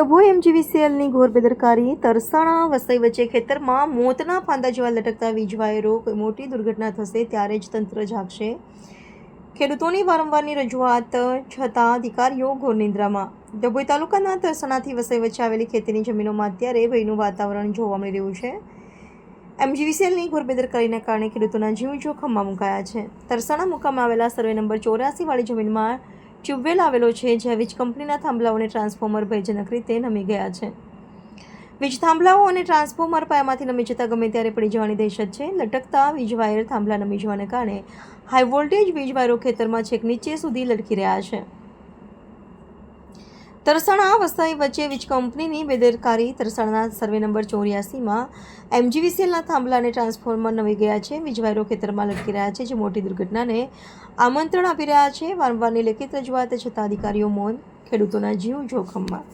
ડભોઈ એમજીવીસીએલની ઘોર બેદરકારી, તરસાણા વસઈ વચ્ચે ખેતરમાં મોતના ફાંદા જેવા લટકતા વીજ વાયરો, કોઈ મોટી દુર્ઘટના થશે ત્યારે જ તંત્ર જાગશે. ખેડૂતોની વારંવારની રજૂઆત છતાં અધિકારીઓ ઘોર નિંદ્રામાં. ડભોઈ તાલુકાના તરસાણાથી વસઈ વચ્ચે આવેલી ખેતીની જમીનોમાં અત્યારે ભયનું વાતાવરણ જોવા મળી રહ્યું છે. એમજીવીસીએલની ઘોર બેદરકારીના કારણે ખેડૂતોના જીવ જોખમમાં મુકાયા છે. તરસાણા મુકામે આવેલા સર્વે નંબર 84 વાળી જમીનમાં ટ્યુબવેલ આવેલો છે, જ્યાં વીજ કંપનીના થાંભલાઓ અને ટ્રાન્સફોર્મર ભયજનક રીતે નમી ગયા છે. વીજ થાંભલાઓ અને ટ્રાન્સફોર્મર પાયામાંથી નમી જતાં ગમે ત્યારે પડી જવાની દહેશત છે. લટકતા વીજ વાયર થાંભલા નમી જવાને કારણે હાઈ વોલ્ટેજ વીજ વાયરો ખેતરમાં છેક નીચે સુધી લટકી રહ્યા છે. તરસાણા વસઈ વચ્ચે વીજ કંપનીની બેદરકારી. તરસાણાના સર્વે નંબર 84માં એમજીવીસીએલના થાંભલા અને ટ્રાન્સફોર્મર નમી ગયા છે. વીજ વાયરો ખેતરમાં લટકી રહ્યા છે, જે મોટી દુર્ઘટનાને આમંત્રણ આપી રહ્યા છે. વારંવારની લેખિત રજૂઆત છતાં અધિકારીઓ મૌન. ખેડૂતોના જીવ જોખમમાં.